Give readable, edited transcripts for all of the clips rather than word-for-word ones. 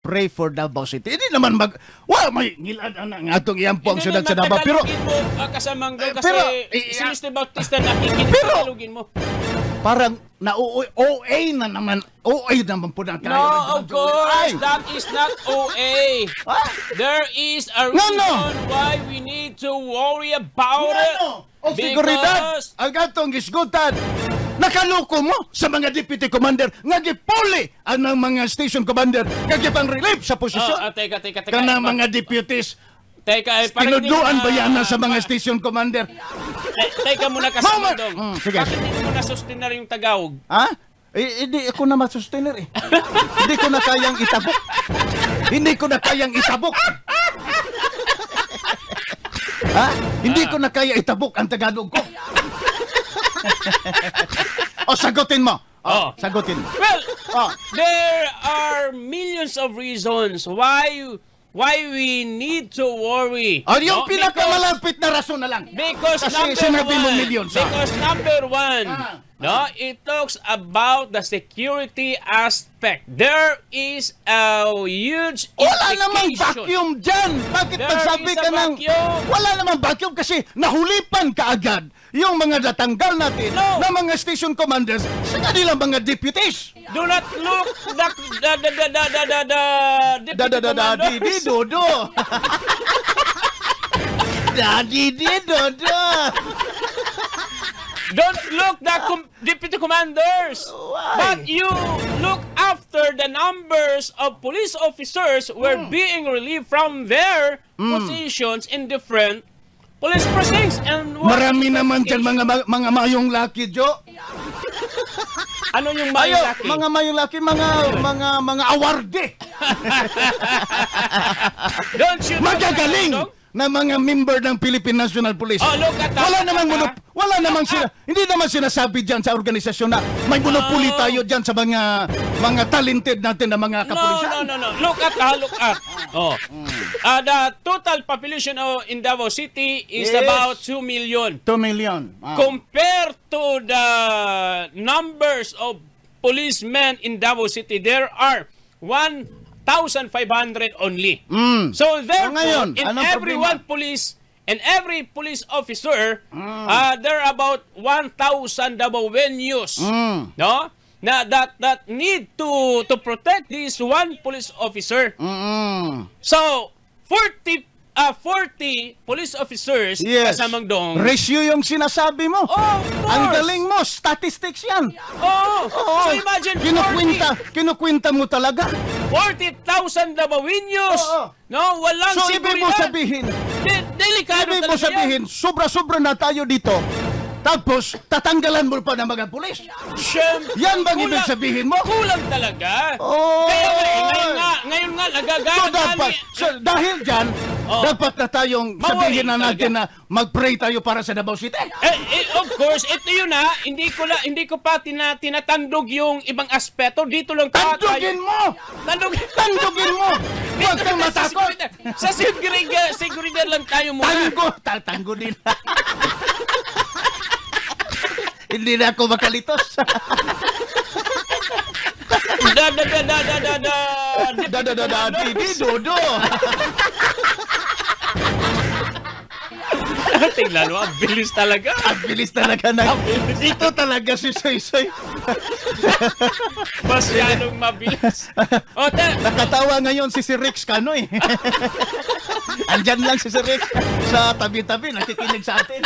pray for Davao City. Hindi naman may ngilad ang atong iyampong syudad sa Davao. Pero kasamang doon kasi pero, si Mr. Bautista nakikintalugin mo. Parang OA naman po na tayo. No, of course, that is not OA. There is a reason why we need to worry about it. O seguridad, ang atong gisgutan. Nakaloko mo sa mga deputy commander nga gipuli ang mga station commander nga gipang relief sa posisyon. Teka. Kanang mga deputies. Teka, tinuduan ba yan sa mga station commander? Teka muna kasi Dong. Sige. Bakit hindi mo na-sustain na rin yung Tagawag? Ha? Hindi ako na masustainer eh. Hindi ko na kayang itabok. Hindi ko na kayang itabok. Ha? Hindi ko na kaya itabok ang Tagalog ko. Sagutin mo. Sagutin mo. Well, there are millions of reasons why we need to worry. Yung pinakamalapit na rason na lang. Because kasi sinabi mo millions. Because number one, it talks about the security aspect. There is a huge implication. Wala namang vacuum dyan. Bakit pagsabi ka ng... Wala namang vacuum kasi nahulipan ka agad yung mga natanggal natin na mga station commanders sa kanilang mga deputies. Do not look Daddy Dodo. Daddy Dodo. Don't look the deputy commanders. Why? But you look after the numbers of police officers were being relieved from their positions in different police precincts. And marami naman dyan mga mayong laki, Jo. Ano yung mayong laki? Mga mayong laki, mga awardee. Don't you magagaling na mga member ng Philippine National Police. Look at that. Wala namang hindi naman sinasabi diyan sa organisasyon na may monopoli tayo diyan sa mga talented natin na mga kapulisan. No. Look at. The total population in Davao City is about 2 million. 2 million. Compared to the numbers of policemen in Davao City, there are 1,500 only. So therefore, in every police officer, there are about 1,000 Davaoenos, no? That need to protect this one police officer. So 40 police officers kasamang Dong. Ratio yung sinasabi mo. Ang galing mo, statistics yan. So imagine kinukwenta mo talaga. 40,000 Davaoenos. No, walang so, seguridad. ibig mo sabihin, sobra-sobra na tayo dito. Tapos, tatanggalan mo pa ng mga pulis. Yan bang ibig sabihin mo? Kulang talaga. Kaya ngayon nga, nagagalit. Dahil dyan, dapat na tayong sabihin na natin na mag-pray tayo para sa Davao City. Of course, ito yun hindi ko pa tinatandog yung ibang aspeto. Dito lang tayo. Tandugin mo! Huwag kang matakot. Sa seguridad lang tayo muna. Tango din. Hindi na ako makalitos. Dodo. Tingnan mo, ang bilis talaga. Ang bilis talaga na. Ito talaga si Soy. Masyadong mabilis. Nakatawa ngayon si Rex Canoy. Andyan lang si Rex sa tabi-tabi, nakikinig sa atin.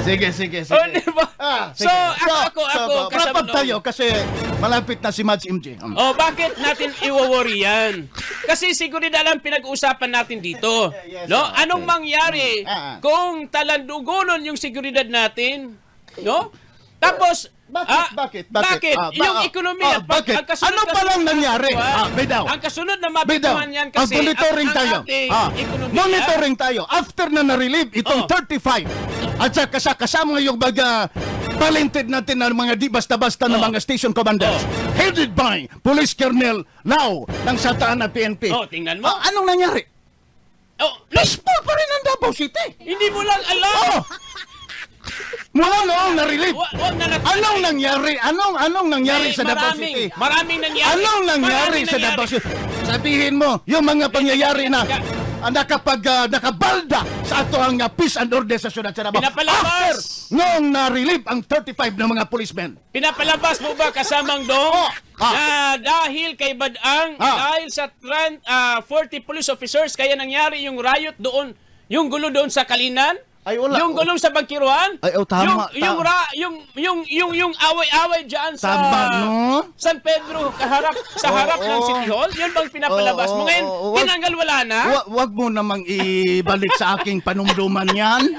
Sige. Diba? So, ako rapat tayo kasi malapit na si Mads MJ. Bakit natin iwawori yan? Kasi seguridad lang pinag-uusapan natin dito. No? Anong mangyari kung talandugonon yung seguridad natin? No? Tapos, Bakit? Yung ekonomiya, bakit? Ano pa lang nangyari? Ang kasunod na mabituhan yan kasi monitoring tayo. Monitoring tayo. After na na-relieve itong 35 at saka kasama yung baga talented natin na mga di basta-basta na mga station commanders headed by Police Colonel Lau ng Sataan at PNP. Tingnan mo. Anong nangyari? Peaceful pa rin ang Davao City. Hindi mo lang alam. Mula noong na-relieve. Wag na Anong nangyari? Anong nangyari sa Davao City? Maraming nangyari. Anong nangyari sa Davao City? Sabihin mo, yung mga pangyayari na nakabalda sa ato ang peace and order sa syudad sa Davao. Pinapalabas. After noong na-relieve ang 35 ng mga policemen. Pinapalabas mo ba kasamang dong na dahil kay Badang, dahil sa 40 police officers, kaya nangyari yung riot doon, yung gulo doon sa Kalinan? Ay, wala. Yung gulong sa Bangkiruan? Ay, tama. Yung away-away diyan sa no? San Pedro sa harap ng City Hall, yun bang pinapalabas mo ngayon? Tinanggal wala na? Wag mo namang ibalik sa aking panumduman yan.